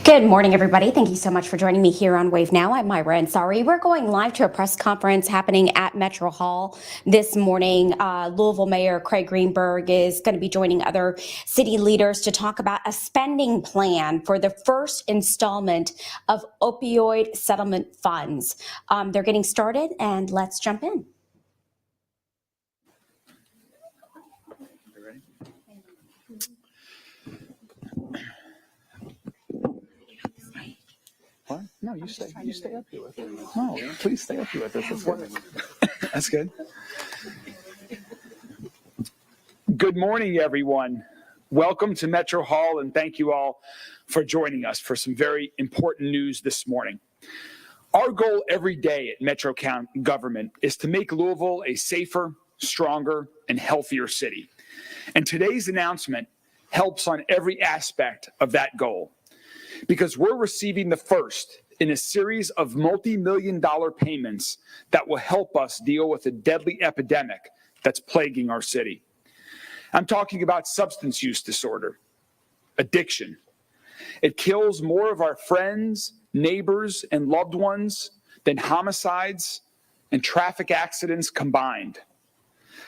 Good morning, everybody. Thank you so much for joining me here on Wave Now. I'm Myra Ansari. We're going live to a press conference happening at Metro Hall this morning. Louisville Mayor Craig Greenberg is going to be joining other city leaders to talk about a spending plan for the first installment of opioid settlement funds. They're getting started, and let's jump in. What? No, you stay up here with us. No, please stay up here with us. That's good. That's good. Good morning, everyone. Welcome to Metro Hall, and thank you all for joining us for some very important news this morning. Our goal every day at Metro County government is to make Louisville a safer, stronger, and healthier city. And today's announcement helps on every aspect of that goal, because we're receiving the first in a series of multi-million-dollar payments that will help us deal with a deadly epidemic that's plaguing our city. I'm talking about substance use disorder, addiction. It kills more of our friends, neighbors, and loved ones than homicides and traffic accidents combined.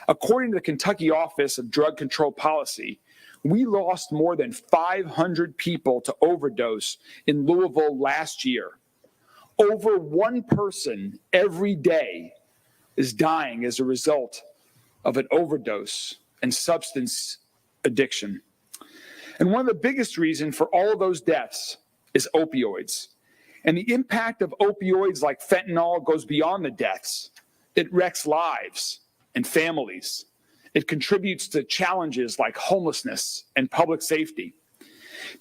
According to the Kentucky Office of Drug Control Policy, we lost more than 500 people to overdose in Louisville last year. Over one person every day is dying as a result of an overdose and substance addiction. And one of the biggest reasons for all of those deaths is opioids. And the impact of opioids like fentanyl goes beyond the deaths. It wrecks lives and families. It contributes to challenges like homelessness and public safety.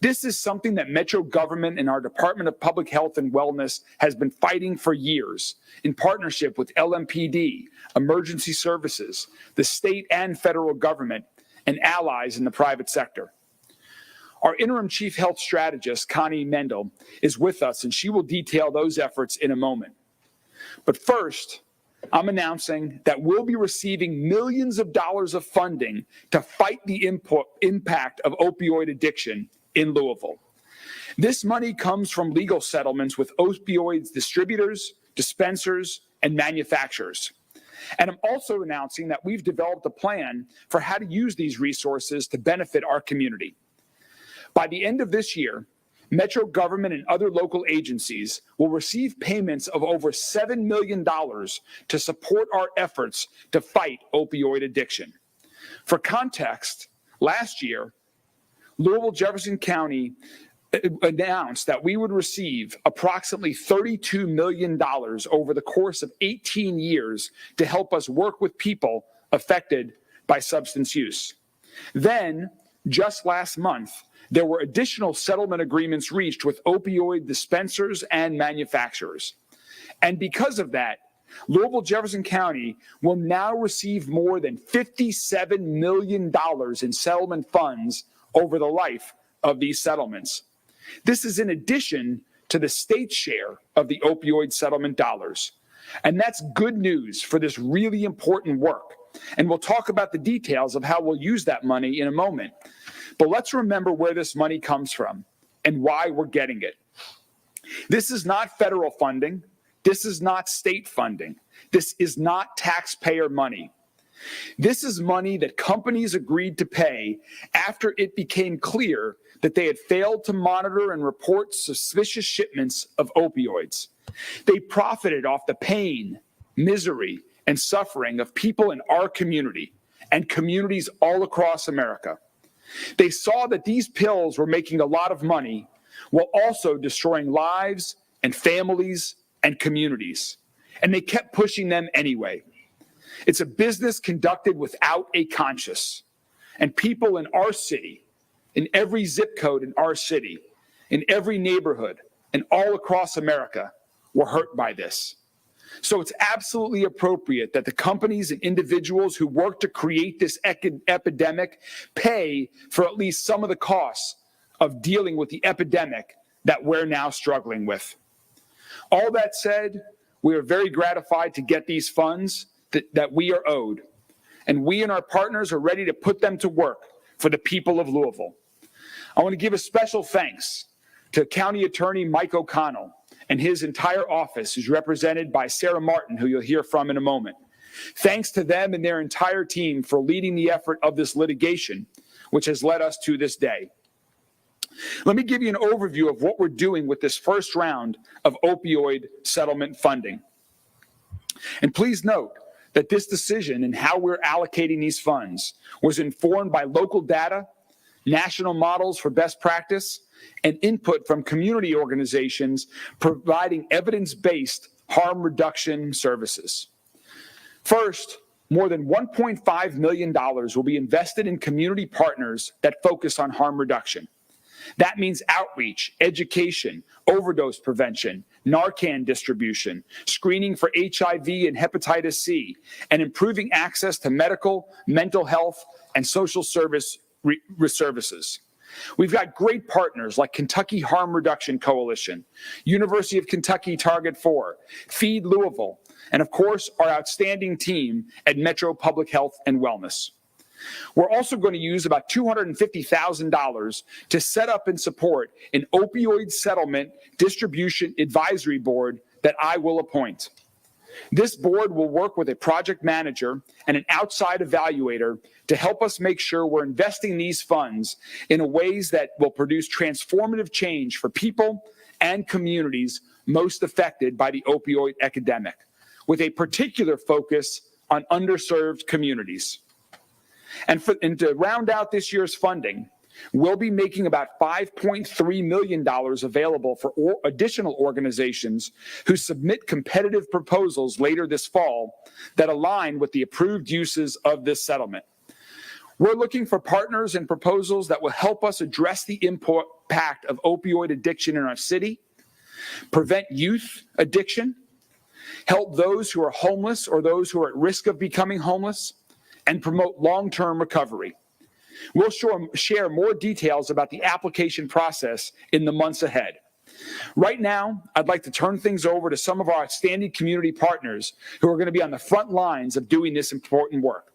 This is something that Metro government and our Department of Public Health and Wellness has been fighting for years in partnership with LMPD, emergency services, the state and federal government, and allies in the private sector. Our interim chief health strategist, Connie Mendel, is with us, and she will detail those efforts in a moment. But first, I'm announcing that we'll be receiving millions of dollars of funding to fight the impact of opioid addiction in Louisville. This money comes from legal settlements with opioids distributors, dispensers, and manufacturers. And I'm also announcing that we've developed a plan for how to use these resources to benefit our community. By the end of this year, Metro government and other local agencies will receive payments of over $7 million to support our efforts to fight opioid addiction. For context, last year, Louisville Jefferson County announced that we would receive approximately $32 million over the course of 18 years to help us work with people affected by substance use. Then, just last month, there were additional settlement agreements reached with opioid dispensers and manufacturers. And because of that, Louisville Jefferson County will now receive more than $57 million in settlement funds over the life of these settlements. This is in addition to the state's share of the opioid settlement dollars. And that's good news for this really important work. And we'll talk about the details of how we'll use that money in a moment. But let's remember where this money comes from and why we're getting it. This is not federal funding. This is not state funding. This is not taxpayer money. This is money that companies agreed to pay after it became clear that they had failed to monitor and report suspicious shipments of opioids. They profited off the pain, misery, and suffering of people in our community and communities all across America. They saw that these pills were making a lot of money while also destroying lives and families and communities. And they kept pushing them anyway. It's a business conducted without a conscience. And people in our city, in every zip code in our city, in every neighborhood, and all across America were hurt by this. So it's absolutely appropriate that the companies and individuals who work to create this epidemic pay for at least some of the costs of dealing with the epidemic that we're now struggling with. All that said, we are very gratified to get these funds that we are owed. And we and our partners are ready to put them to work for the people of Louisville. I want to give a special thanks to County Attorney Mike O'Connell and his entire office, who's represented by Sarah Martin, who you'll hear from in a moment. Thanks to them and their entire team for leading the effort of this litigation, which has led us to this day. Let me give you an overview of what we're doing with this first round of opioid settlement funding. And please note that this decision and how we're allocating these funds was informed by local data, national models for best practice, and input from community organizations providing evidence-based harm reduction services. First, more than $1.5 million will be invested in community partners that focus on harm reduction. That means outreach, education, overdose prevention, Narcan distribution, screening for HIV and hepatitis C, and improving access to medical, mental health, and social services. We've got great partners like Kentucky Harm Reduction Coalition, University of Kentucky Target 4, Feed Louisville, and of course, our outstanding team at Metro Public Health and Wellness. We're also going to use about $250,000 to set up and support an opioid settlement distribution advisory board that I will appoint. This board will work with a project manager and an outside evaluator to help us make sure we're investing these funds in ways that will produce transformative change for people and communities most affected by the opioid epidemic, with a particular focus on underserved communities. And to round out this year's funding, we'll be making about $5.3 million available for additional organizations who submit competitive proposals later this fall that align with the approved uses of this settlement. We're looking for partners and proposals that will help us address the impact of opioid addiction in our city, prevent youth addiction, help those who are homeless or those who are at risk of becoming homeless, and promote long-term recovery. We'll share more details about the application process in the months ahead. Right now, I'd like to turn things over to some of our outstanding community partners who are going to be on the front lines of doing this important work.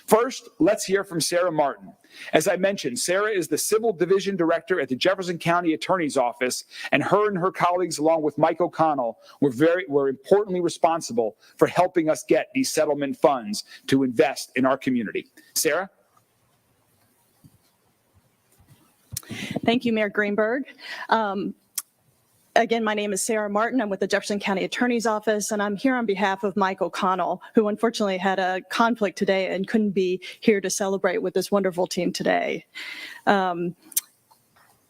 First, let's hear from Sarah Martin. As I mentioned, Sarah is the Civil Division Director at the Jefferson County Attorney's Office, and her colleagues, along with Mike O'Connell, were importantly responsible for helping us get these settlement funds to invest in our community. Sarah? Thank you, Mayor Greenberg. Again, my name is Sarah Martin. I'm with the Jefferson County Attorney's Office, and I'm here on behalf of Mike O'Connell, who unfortunately had a conflict today and couldn't be here to celebrate with this wonderful team today.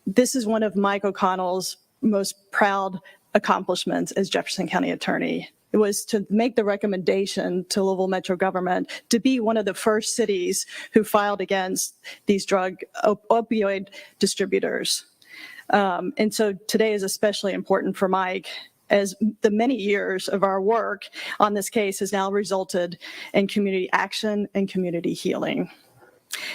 This is one of Mike O'Connell's most proud accomplishments as Jefferson County Attorney. It was to make the recommendation to Louisville Metro government to be one of the first cities who filed against these opioid distributors. And so today is especially important for Mike, as the many years of our work on this case has now resulted in community action and community healing.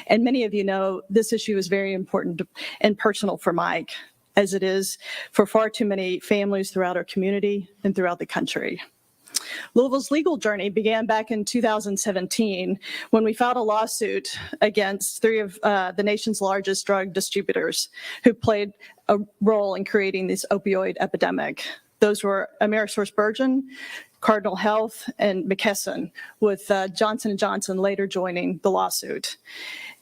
And many of you know this issue is very important and personal for Mike, as it is for far too many families throughout our community and throughout the country. Louisville's legal journey began back in 2017 when we filed a lawsuit against three of the nation's largest drug distributors who played a role in creating this opioid epidemic. Those were AmerisourceBergen, Cardinal Health, and McKesson, with Johnson & Johnson later joining the lawsuit.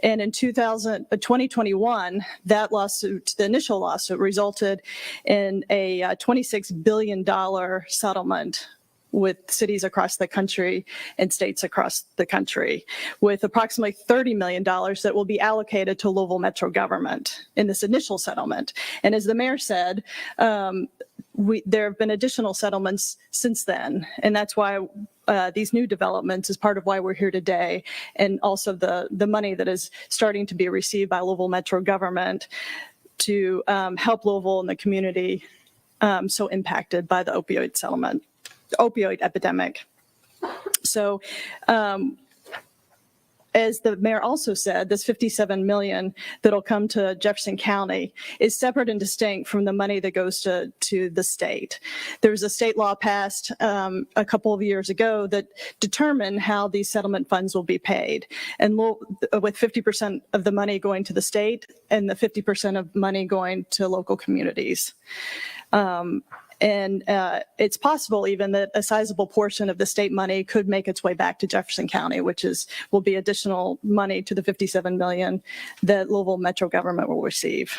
And in 2021, that lawsuit, the initial lawsuit, resulted in a $26 billion settlement with cities across the country and states across the country, with approximately $30 million that will be allocated to Louisville Metro government in this initial settlement. And as the mayor said, there have been additional settlements since then, and that's why these new developments is part of why we're here today, and also the money that is starting to be received by Louisville Metro government to help Louisville and the community so impacted by the opioid epidemic. So as the mayor also said, this $57 million that'll come to Jefferson County is separate and distinct from the money that goes to the state. There was a state law passed a couple of years ago that determined how these settlement funds will be paid. And with 50% of the money going to the state and the 50% of money going to local communities. And it's possible even that a sizable portion of the state money could make its way back to Jefferson County, which will be additional money to the $57 million that Louisville Metro government will receive.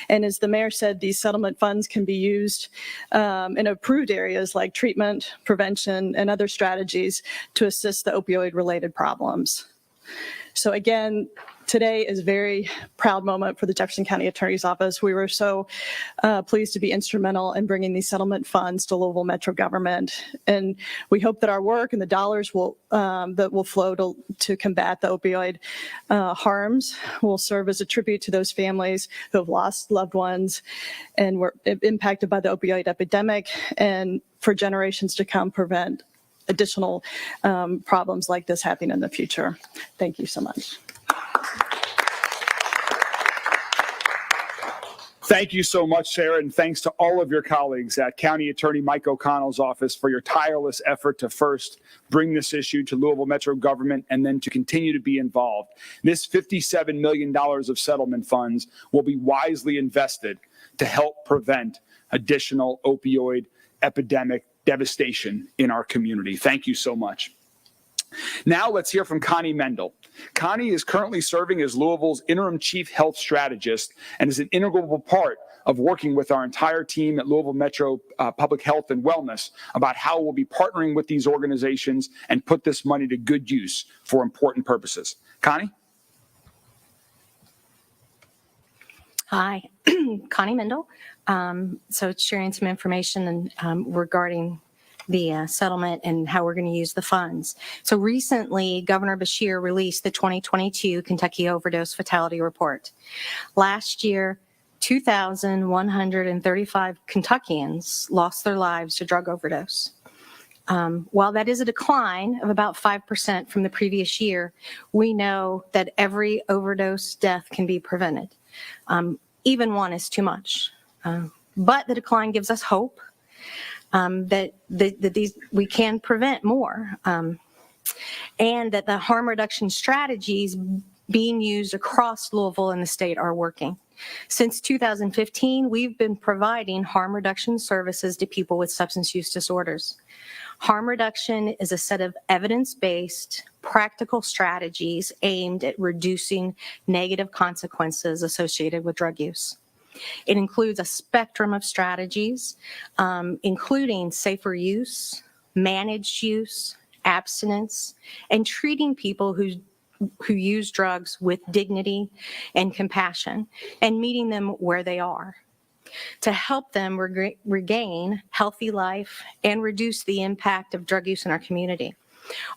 And as the mayor said, these settlement funds can be used in approved areas like treatment, prevention, and other strategies to assist the opioid-related problems. So again, today is a very proud moment for the Jefferson County Attorney's Office. We were so pleased to be instrumental in bringing these settlement funds to Louisville Metro government. And we hope that our work and the dollars that will flow to combat the opioid harms will serve as a tribute to those families who have lost loved ones and were impacted by the opioid epidemic, and for generations to come prevent additional problems like this happening in the future. Thank you so much. Thank you so much, Sarah, and thanks to all of your colleagues at County Attorney Mike O'Connell's office for your tireless effort to first bring this issue to Louisville Metro government and then to continue to be involved. This $57 million of settlement funds will be wisely invested to help prevent additional opioid epidemic devastation in our community. Thank you so much. Now let's hear from Connie Mendel. Connie is currently serving as Louisville's interim chief health strategist and is an integral part of working with our entire team at Louisville Metro Public Health and Wellness about how we'll be partnering with these organizations and put this money to good use for important purposes. Connie? Hi, Connie Mendel. So it's sharing some information regarding the settlement and how we're going to use the funds. So recently, Governor Beshear released the 2022 Kentucky Overdose Fatality Report. Last year, 2,135 Kentuckians lost their lives to drug overdose. While that is a decline of about 5% from the previous year, we know that every overdose death can be prevented. Even one is too much. But the decline gives us hope that we can prevent more, and that the harm reduction strategies being used across Louisville and the state are working. Since 2015, we've been providing harm reduction services to people with substance use disorders. Harm reduction is a set of evidence-based, practical strategies aimed at reducing negative consequences associated with drug use. It includes a spectrum of strategies, including safer use, managed use, abstinence, and treating people who use drugs with dignity and compassion, and meeting them where they are to help them regain healthy life and reduce the impact of drug use in our community.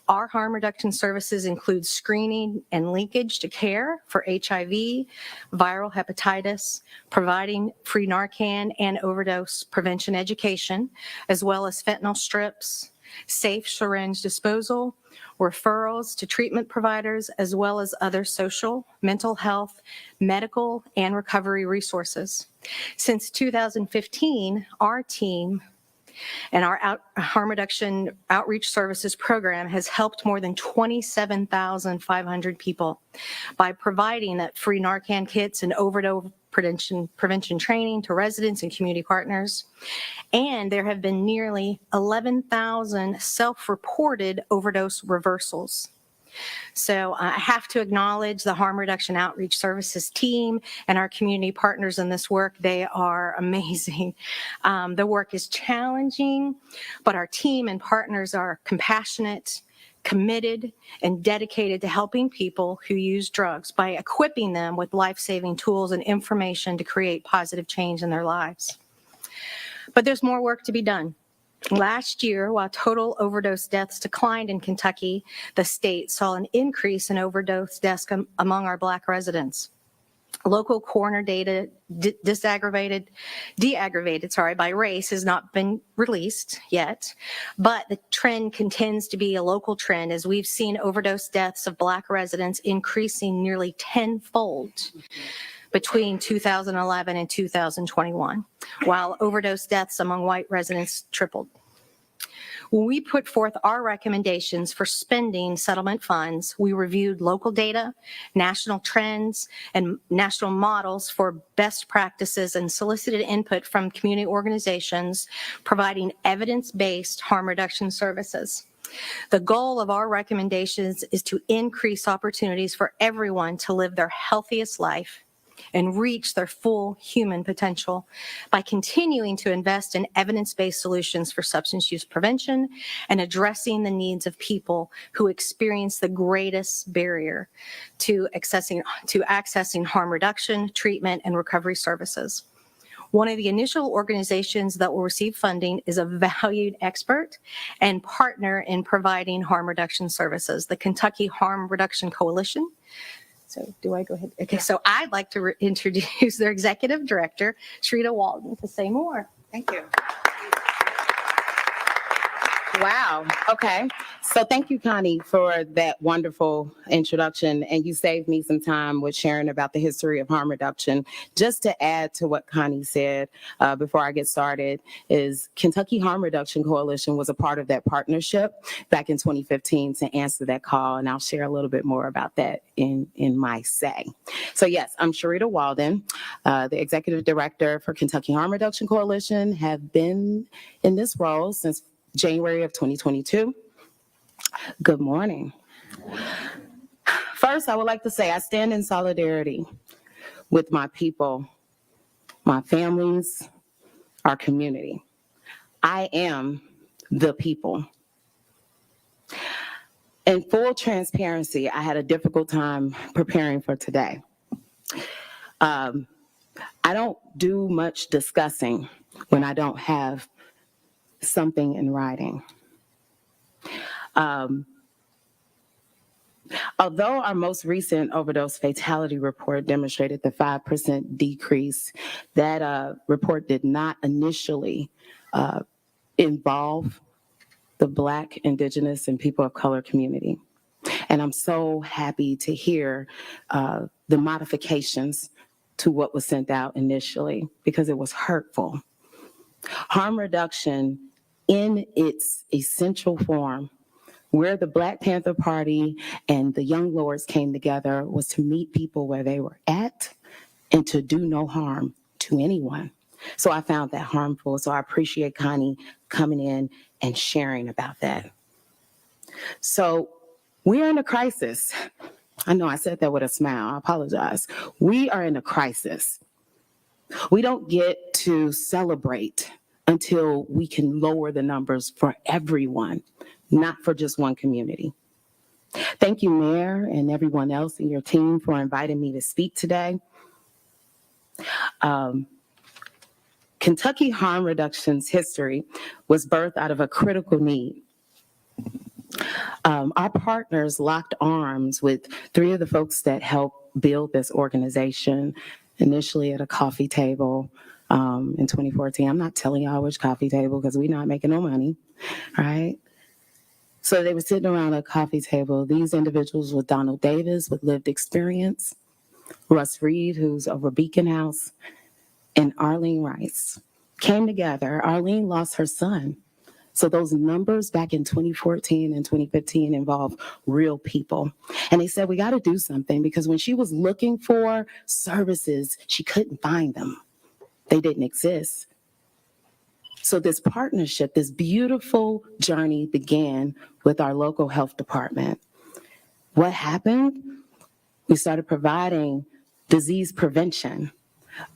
Our harm reduction services include screening and linkage to care for HIV, viral hepatitis, providing free Narcan and overdose prevention education, as well as fentanyl strips, safe syringe disposal, referrals to treatment providers, as well as other social, mental health, medical, and recovery resources. Since 2015, our team and our harm reduction outreach services program has helped more than 27,500 people by providing that free Narcan kits and overdose prevention training to residents and community partners. And there have been nearly 11,000 self-reported overdose reversals. So I have to acknowledge the harm reduction outreach services team and our community partners in this work. They are amazing. The work is challenging, but our team and partners are compassionate, committed, and dedicated to helping people who use drugs by equipping them with life-saving tools and information to create positive change in their lives. But there's more work to be done. Last year, while total overdose deaths declined in Kentucky, the state saw an increase in overdose deaths among our Black residents. Local coroner data deaggravated by race has not been released yet, but the trend continues to be a local trend as we've seen overdose deaths of Black residents increasing nearly tenfold between 2011 and 2021, while overdose deaths among white residents tripled. When we put forth our recommendations for spending settlement funds, we reviewed local data, national trends, and national models for best practices and solicited input from community organizations providing evidence-based harm reduction services. The goal of our recommendations is to increase opportunities for everyone to live their healthiest life and reach their full human potential by continuing to invest in evidence-based solutions for substance use prevention and addressing the needs of people who experience the greatest barrier to accessing harm reduction, treatment, and recovery services. One of the initial organizations that will receive funding is a valued expert and partner in providing harm reduction services, the Kentucky Harm Reduction Coalition. So do I go ahead? Okay, so I'd like to introduce their executive director, Shrita Walden, to say more. Thank you. Wow. Okay. So thank you, Connie, for that wonderful introduction. And you saved me some time with sharing about the history of harm reduction. Just to add to what Connie said before I get started is Kentucky Harm Reduction Coalition was a part of that partnership back in 2015 to answer that call. And I'll share a little bit more about that in my say. So yes, I'm Shrita Walden, the executive director for Kentucky Harm Reduction Coalition, have been in this role since January of 2022. Good morning. First, I would like to say I stand in solidarity with my people, my families, our community. I am the people. In full transparency, I had a difficult time preparing for today. I don't do much discussing when I don't have something in writing. Although our most recent overdose fatality report demonstrated the 5% decrease, that report did not initially involve the Black, Indigenous, and people of color community. And I'm so happy to hear the modifications to what was sent out initially because it was hurtful. Harm reduction in its essential form, where the Black Panther Party and the Young Lords came together, was to meet people where they were at and to do no harm to anyone. So I found that harmful. So I appreciate Connie coming in and sharing about that. So we are in a crisis. I know I said that with a smile. I apologize. We are in a crisis. We don't get to celebrate until we can lower the numbers for everyone, not for just one community. Thank you, Mayor, and everyone else in your team for inviting me to speak today. Kentucky Harm Reduction's history was birthed out of a critical need. Our partners locked arms with three of the folks that helped build this organization, initially at a coffee table in 2014. I'm not telling y'all which coffee table because we're not making no money, right? So they were sitting around a coffee table. These individuals with Donald Davis with lived experience, Russ Reed, who's over Beacon House, and Arlene Rice came together. Arlene lost her son. So those numbers back in 2014 and 2015 involve real people. And they said, we got to do something because when she was looking for services, she couldn't find them. They didn't exist. So this partnership, this beautiful journey began with our local health department. What happened? We started providing disease prevention,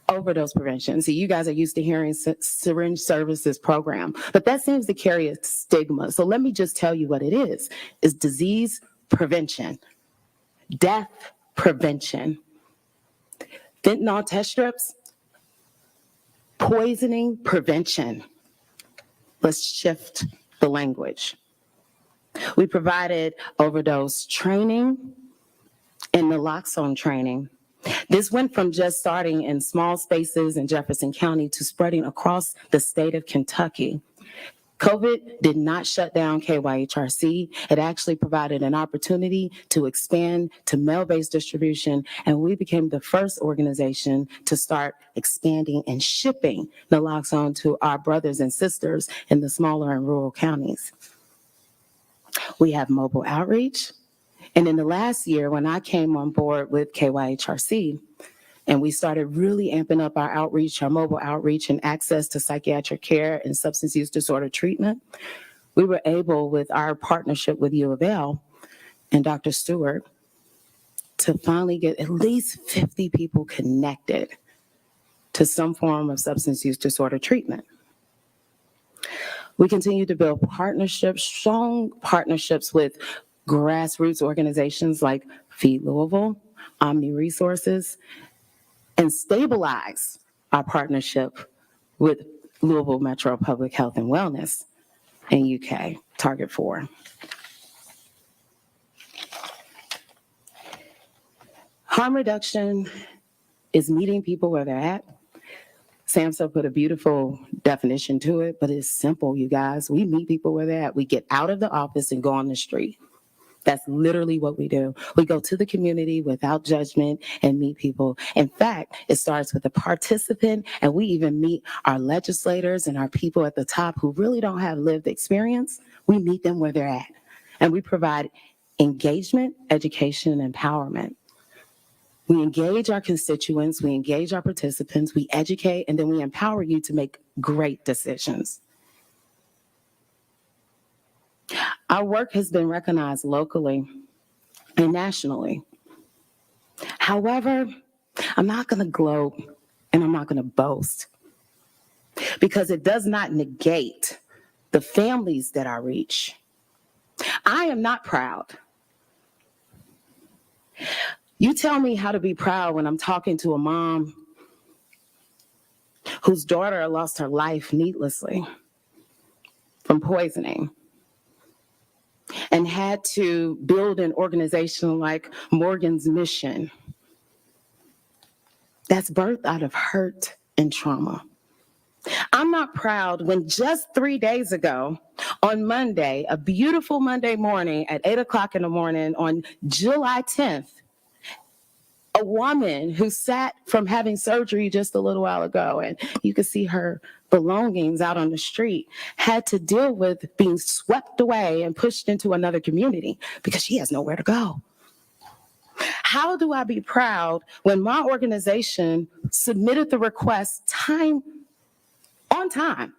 overdose prevention. So you guys are used to hearing syringe services program, but that seems to carry a stigma. So let me just tell you what it is disease prevention, death prevention, fentanyl test strips, poisoning prevention. Let's shift the language. We provided overdose training and naloxone training This went from just starting in small spaces in Jefferson County to spreading across the state of Kentucky. COVID did not shut down KYHRC. It actually provided an opportunity to expand to mail-based distribution, and we became the first organization to start expanding and shipping naloxone to our brothers and sisters in the smaller and rural counties. We have mobile outreach, and in the last year, when I came on board with KYHRC, and we started really amping up our outreach, our mobile outreach and access to psychiatric care and substance use disorder treatment, we were able, with our partnership with U of L and Dr. Stewart, to finally get at least 50 people connected to some form of substance use disorder treatment. We continue to build partnerships, strong partnerships with grassroots organizations like Feed Louisville, Omni Resources, and stabilize our partnership with Louisville Metro Public Health and Wellness in UK, Target 4. Harm reduction is meeting people where they're at. SAMHSA put a beautiful definition to it, but it's simple, you guys. We meet people where they're at. We get out of the office and go on the street. That's literally what we do. We go to the community without judgment and meet people. In fact, it starts with a participant, and we even meet our legislators and our people at the top who really don't have lived experience. We meet them where they're at, and we provide engagement, education, and empowerment. We engage our constituents, we engage our participants, we educate, and then we empower you to make great decisions. Our work has been recognized locally and nationally. However, I'm not going to gloat and I'm not going to boast, because it does not negate the families that I reach. I am not proud. You tell me how to be proud when I'm talking to a mom whose daughter lost her life needlessly from poisoning, and had to build an organization like Morgan's Mission that's birthed out of hurt and trauma. I'm not proud when just 3 days ago, on Monday, a beautiful Monday morning at 8 o'clock in the morning on July 10th, a woman who sat from having surgery just a little while ago, and you could see her belongings out on the street, had to deal with being swept away and pushed into another community because she has nowhere to go. How do I be proud when my organization submitted the request on time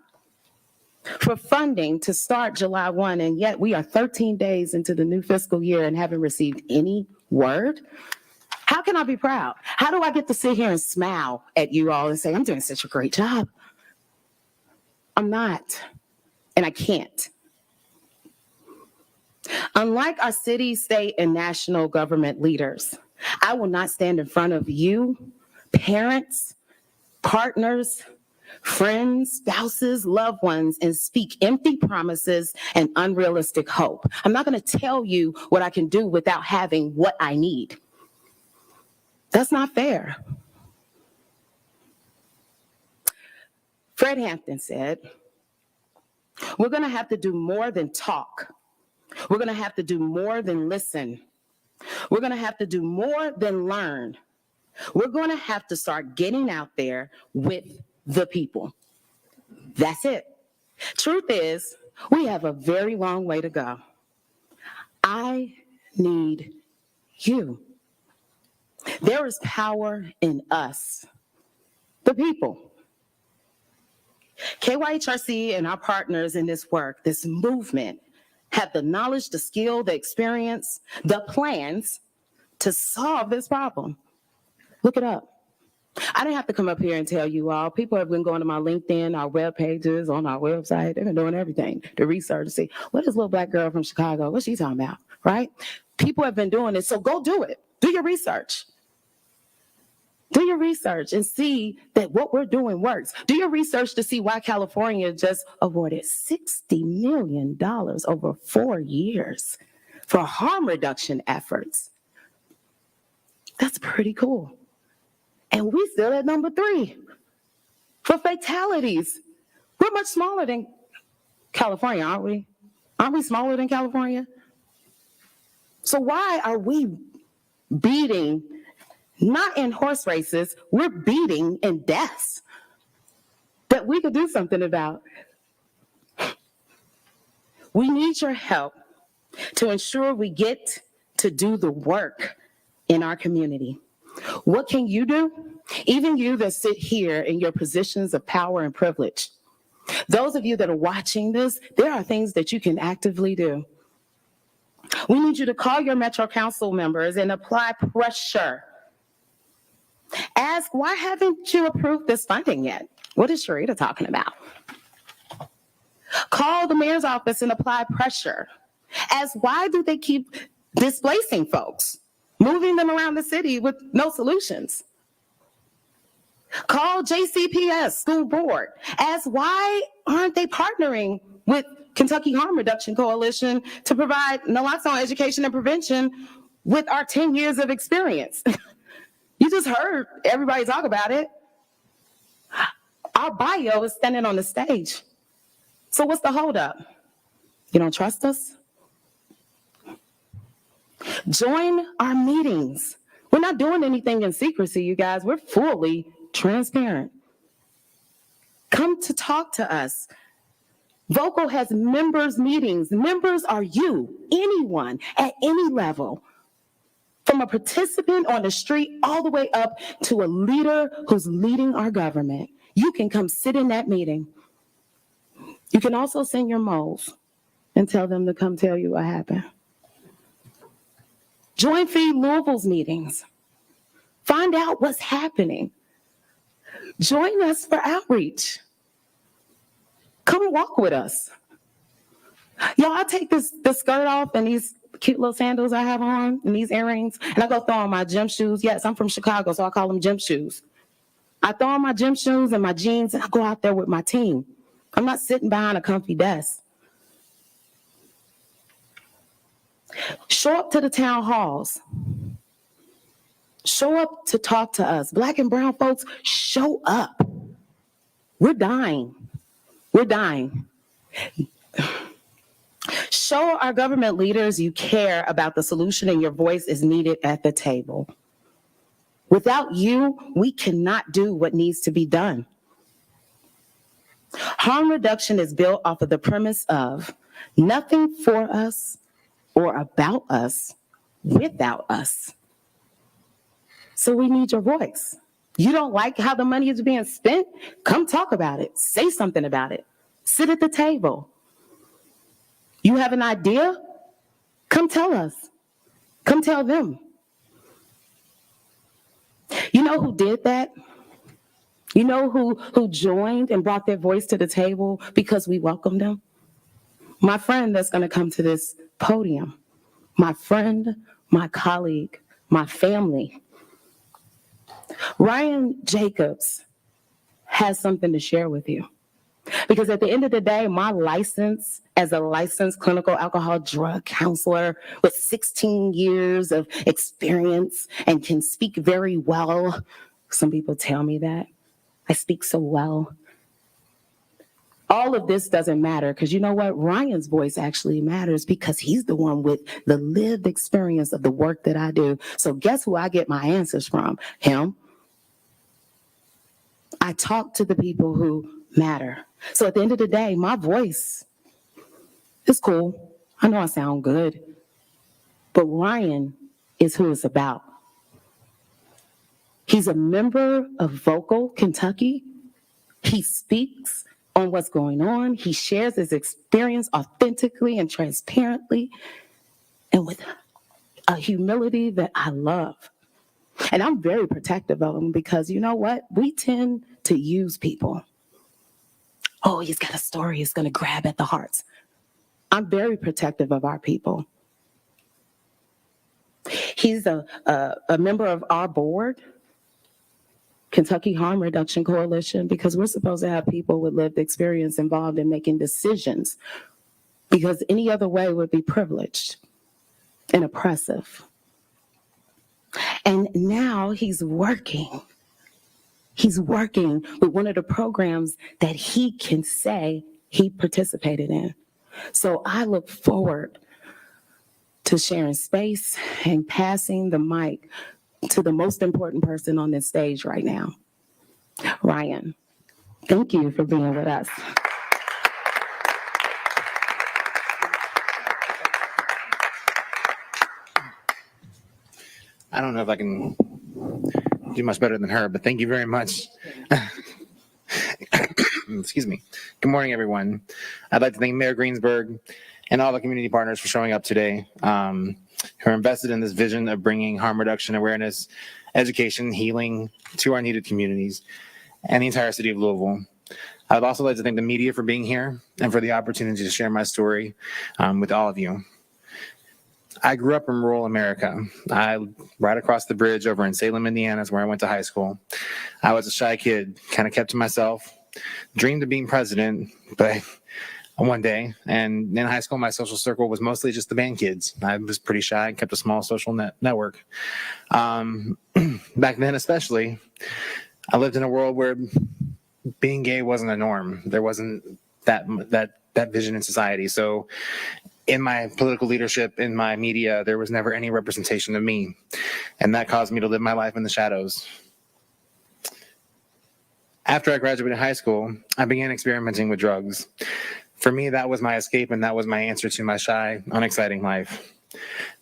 for funding to start July 1, and yet we are 13 days into the new fiscal year and haven't received any word? How can I be proud? How do I get to sit here and smile at you all and say, I'm doing such a great job? I'm not, and I can't. Unlike our city, state, and national government leaders, I will not stand in front of you, parents, partners, friends, spouses, loved ones, and speak empty promises and unrealistic hope. I'm not going to tell you what I can do without having what I need. That's not fair. Fred Hampton said, we're going to have to do more than talk. We're going to have to do more than listen. We're going to have to do more than learn. We're going to have to start getting out there with the people. That's it. Truth is, we have a very long way to go. I need you. There is power in us, the people. KYHRC and our partners in this work, this movement, have the knowledge, the skill, the experience, the plans to solve this problem. Look it up. I didn't have to come up here and tell you all. People have been going to my LinkedIn, our web pages, on our website. They've been doing everything to research and see, what is little black girl from Chicago? What's she talking about, right? People have been doing it, so go do it. Do your research. Do your research and see that what we're doing works. Do your research to see why California just awarded $60 million over 4 years for harm reduction efforts. That's pretty cool. And we still at number 3 for fatalities. We're much smaller than California, aren't we? Aren't we smaller than California? So why are we beating, not in horse races, we're beating in deaths that we could do something about? We need your help to ensure we get to do the work in our community. What can you do? Even you that sit here in your positions of power and privilege. Those of you that are watching this, there are things that you can actively do. We need you to call your Metro Council members and apply pressure. Ask, why haven't you approved this funding yet? What is Sharita talking about? Call the mayor's office and apply pressure. Ask, why do they keep displacing folks, moving them around the city with no solutions? Call JCPS, school board. Ask, why aren't they partnering with Kentucky Harm Reduction Coalition to provide naloxone education and prevention with our 10 years of experience? You just heard everybody talk about it. Our bio is standing on the stage. So what's the holdup? You don't trust us? Join our meetings. We're not doing anything in secrecy, you guys. We're fully transparent. Come to talk to us. Vocal has members meetings. Members are you, anyone at any level, from a participant on the street all the way up to a leader who's leading our government. You can come sit in that meeting. You can also send your moles and tell them to come tell you what happened. Join Feed Louisville's meetings. Find out what's happening. Join us for outreach. Come walk with us. Y'all, I take this skirt off and these cute little sandals I have on and these earrings, and I go throw on my gym shoes. Yes, I'm from Chicago, so I call them gym shoes. I throw on my gym shoes and my jeans, and I go out there with my team. I'm not sitting behind a comfy desk. Show up to the town halls. Show up to talk to us. Black and brown folks, show up. We're dying. We're dying. Show our government leaders you care about the solution and your voice is needed at the table. Without you, we cannot do what needs to be done. Harm reduction is built off of the premise of nothing for us or about us without us. So we need your voice. You don't like how the money is being spent? Come talk about it. Say something about it. Sit at the table. You have an idea? Come tell us. Come tell them. You know who did that? You know who joined and brought their voice to the table because we welcomed them? My friend that's going to come to this podium. My friend, my colleague, my family. Ryan Jacobs has something to share with you. Because at the end of the day, my license as a licensed clinical alcohol drug counselor with 16 years of experience and can speak very well. Some people tell me that. I speak so well. All of this doesn't matter because you know what? Ryan's voice actually matters because he's the one with the lived experience of the work that I do. So guess who I get my answers from? Him. I talk to the people who matter. So at the end of the day, my voice is cool. I know I sound good, but Ryan is who it's about. He's a member of Vocal Kentucky. He speaks on what's going on. He shares his experience authentically and transparently and with a humility that I love. And I'm very protective of him because you know what? We tend to use people. Oh, he's got a story. It's going to grab at the hearts. I'm very protective of our people. He's a member of our board, Kentucky Harm Reduction Coalition, because we're supposed to have people with lived experience involved in making decisions because any other way would be privileged and oppressive. And now he's working He's working with one of the programs that he can say he participated in. So I look forward to sharing space and passing the mic to the most important person on this stage right now, Ryan. Thank you for being with us. I don't know if I can do much better than her, but thank you very much. Excuse me. Good morning, everyone. I'd like to thank Mayor Greensburg and all the community partners for showing up today, who are invested in this vision of bringing harm reduction awareness, education, healing to our needed communities and the entire city of Louisville. I'd also like to thank the media for being here and for the opportunity to share my story with all of you. I grew up in rural America. Right across the bridge over in Salem, Indiana is where I went to high school. I was a shy kid, kind of kept to myself, dreamed of being president, but one day, and in high school, my social circle was mostly just the band kids. I was pretty shy, kept a small social network. Back then, especially, I lived in a world where being gay wasn't a norm. There wasn't that vision in society. So in my political leadership, in my media, there was never any representation of me. And that caused me to live my life in the shadows. After I graduated high school, I began experimenting with drugs. For me, that was my escape, and that was my answer to my shy, unexciting life.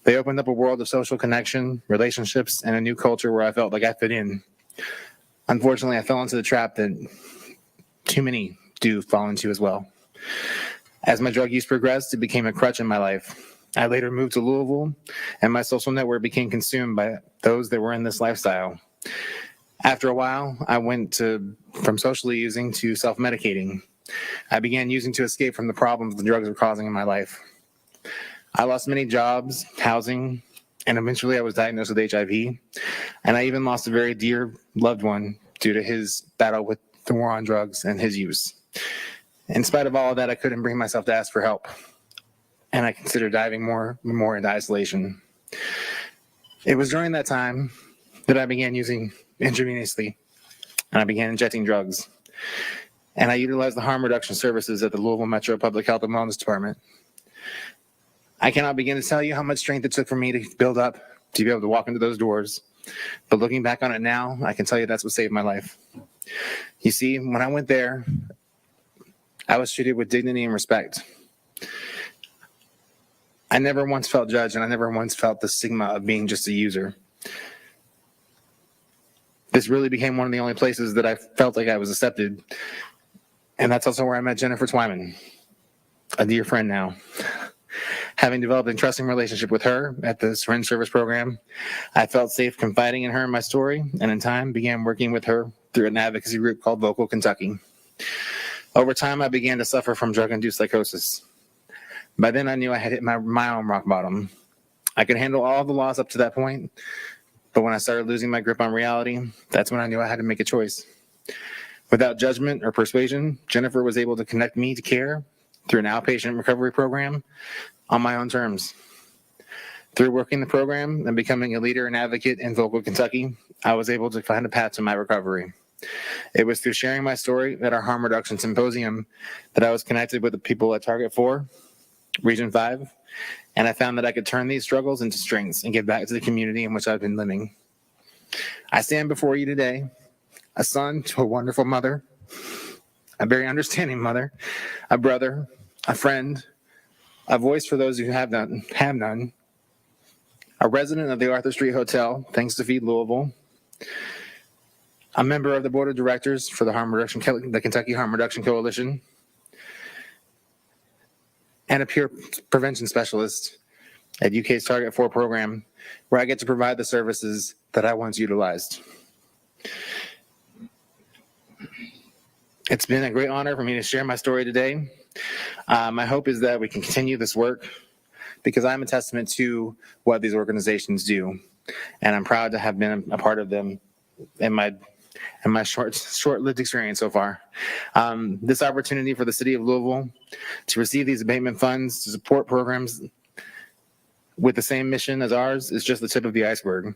They opened up a world of social connection, relationships, and a new culture where I felt like I fit in. Unfortunately, I fell into the trap that too many do fall into as well. As my drug use progressed, it became a crutch in my life. I later moved to Louisville, and my social network became consumed by those that were in this lifestyle. After a while, I went from socially using to self-medicating. I began using to escape from the problems the drugs were causing in my life. I lost many jobs, housing, and eventually I was diagnosed with HIV. And I even lost a very dear loved one due to his battle with the war on drugs and his use. In spite of all of that, I couldn't bring myself to ask for help. And I considered diving more into isolation. It was during that time that I began using intravenously, and I began injecting drugs. And I utilized the harm reduction services at the Louisville Metro Public Health and Wellness Department. I cannot begin to tell you how much strength it took for me to build up to be able to walk into those doors. But looking back on it now, I can tell you that's what saved my life. You see, when I went there, I was treated with dignity and respect. I never once felt judged, and I never once felt the stigma of being just a user. This really became one of the only places that I felt like I was accepted. And that's also where I met Jennifer Twyman, a dear friend now. Having developed a trusting relationship with her at the syringe service program, I felt safe confiding in her and my story, and in time began working with her through an advocacy group called Vocal Kentucky. Over time, I began to suffer from drug-induced psychosis. By then, I knew I had hit my own rock bottom. I could handle all the loss up to that point, but when I started losing my grip on reality, that's when I knew I had to make a choice. Without judgment or persuasion, Jennifer was able to connect me to care through an outpatient recovery program on my own terms. Through working the program and becoming a leader and advocate in Vocal Kentucky, I was able to find a path to my recovery. It was through sharing my story at our harm reduction symposium that I was connected with the people at Target 4, Region 5, and I found that I could turn these struggles into strengths and give back to the community in which I've been living. I stand before you today, a son to a wonderful mother, a very understanding mother, a brother, a friend, a voice for those who have none, a resident of the Arthur Street Hotel, thanks to Feed Louisville, a member of the board of directors for the Kentucky Harm Reduction Coalition, and a peer prevention specialist at UK's Target 4 program, where I get to provide the services that I once utilized. It's been a great honor for me to share my story today. My hope is that we can continue this work because I'm a testament to what these organizations do, and I'm proud to have been a part of them in my short-lived experience so far. This opportunity for the city of Louisville to receive these abatement funds to support programs with the same mission as ours is just the tip of the iceberg.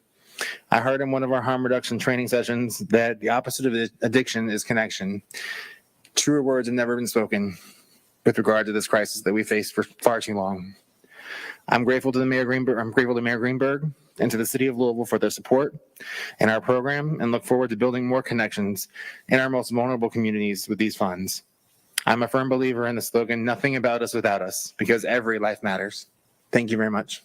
I heard in one of our harm reduction training sessions that the opposite of addiction is connection. Truer words have never been spoken with regard to this crisis that we faced for far too long. I'm grateful to Mayor Greenberg and to the city of Louisville for their support in our program, and look forward to building more connections in our most vulnerable communities with these funds. I'm a firm believer in the slogan, "Nothing about us without us," because every life matters. Thank you very much.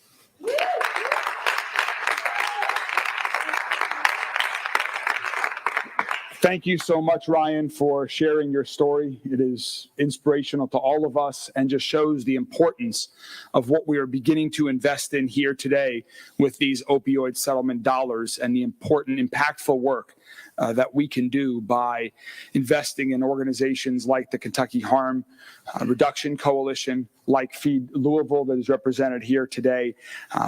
Thank you so much, Ryan, for sharing your story. It is inspirational to all of us and just shows the importance of what we are beginning to invest in here today with these opioid settlement dollars, and the important, impactful work that we can do by investing in organizations like the Kentucky Harm Reduction Coalition, like Feed Louisville, that is represented here today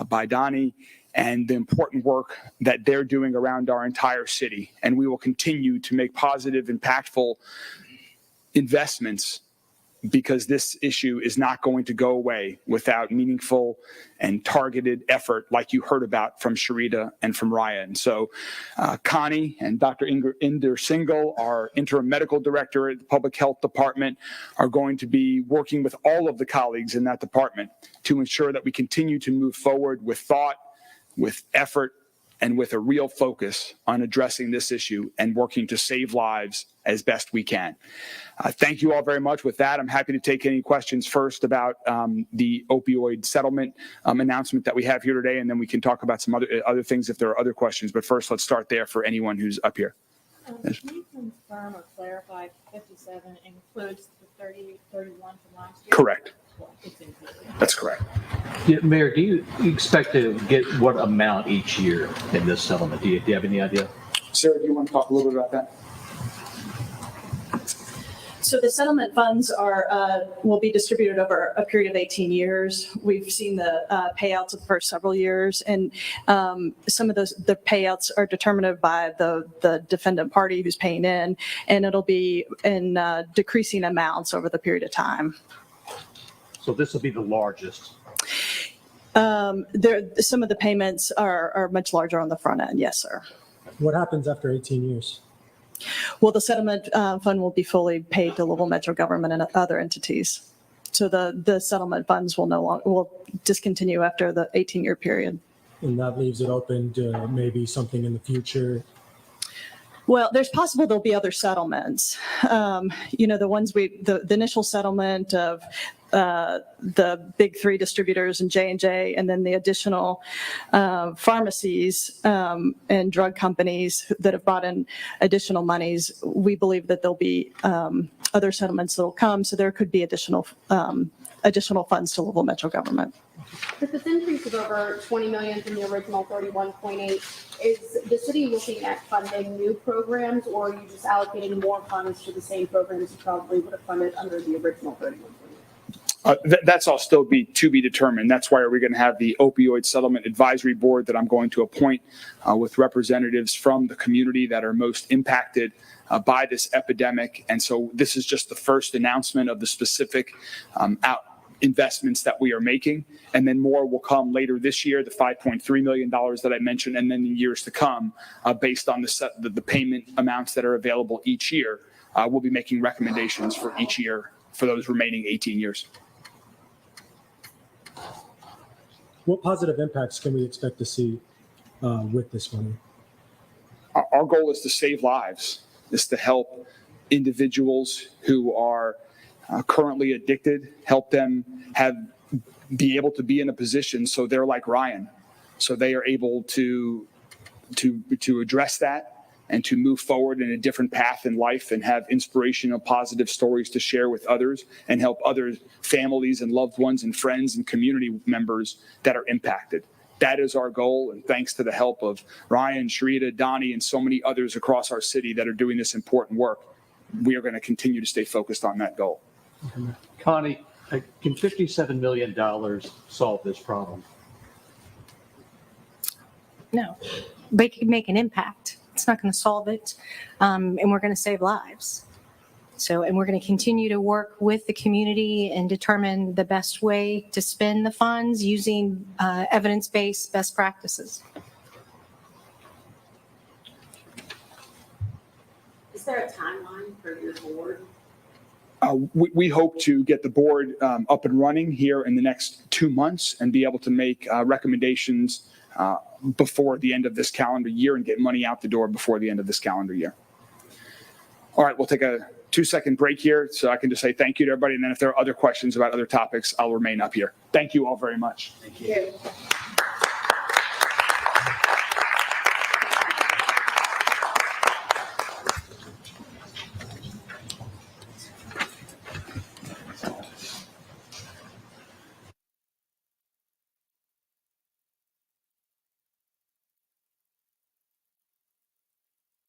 by Donnie, and the important work that they're doing around our entire city. And we will continue to make positive, impactful investments, because this issue is not going to go away without meaningful and targeted effort like you heard about from Sharita and from Ryan. So Connie and Dr. Inder Singhal, our interim medical director at the Public Health Department, are going to be working with all of the colleagues in that department to ensure that we continue to move forward with thought, with effort, and with a real focus on addressing this issue and working to save lives as best we can. Thank you all very much. With that, I'm happy to take any questions first about the opioid settlement announcement that we have here today, and then we can talk about some other things if there are other questions. But first, let's start there for anyone who's up here. Can you confirm or clarify 57 includes the 31 from last year? Correct. It's included. That's correct. Yeah, Mayor, do you expect to get what amount each year in this settlement? Do you have any idea? Sarah, do you want to talk a little bit about that? So the settlement funds will be distributed over a period of 18 years. We've seen the payouts of the first several years, and some of the payouts are determined by the defendant party who's paying in, and it'll be in decreasing amounts over the period of time. So this will be the largest. Some of the payments are much larger on the front end. Yes, sir. What happens after 18 years? Well, the settlement fund will be fully paid to Louisville Metro government and other entities. So the settlement funds will discontinue after the 18-year period. And that leaves it open to maybe something in the future. Well, there's possible there'll be other settlements. The initial settlement of the big three distributors and J&J, and then the additional pharmacies and drug companies that have brought in additional monies. We believe that there'll be other settlements that'll come, so there could be additional funds to Louisville Metro government. With this increase of over 20 million from the original 31.8, is the city looking at funding new programs, or are you just allocating more funds to the same programs you probably would have funded under the original 31.8? That's all still to be determined. That's why we're going to have the Opioid Settlement Advisory Board that I'm going to appoint with representatives from the community that are most impacted by this epidemic. And so this is just the first announcement of the specific investments that we are making. And then more will come later this year, the $5.3 million that I mentioned, and then in years to come, based on the payment amounts that are available each year. We'll be making recommendations for each year for those remaining 18 years. What positive impacts can we expect to see with this money? Our goal is to save lives, is to help individuals who are currently addicted, help them be able to be in a position so they're like Ryan, so they are able to address that and to move forward in a different path in life and have inspirational, positive stories to share with others and help other families and loved ones and friends and community members that are impacted. That is our goal, and thanks to the help of Ryan, Sharita, Donnie, and so many others across our city that are doing this important work, we are going to continue to stay focused on that goal. Connie, can $57 million solve this problem? No, but it can make an impact. It's not going to solve it, and we're going to save lives. And we're going to continue to work with the community and determine the best way to spend the funds using evidence-based best practices. there a timeline for your board? We hope to get the board up and running here in the next 2 months and be able to make recommendations before the end of this calendar year and get money out the door before the end of this calendar year. All right, we'll take a 2-second break here so I can just say thank you to everybody. And then if there are other questions about other topics, I'll remain up here. Thank you all very much. Thank you.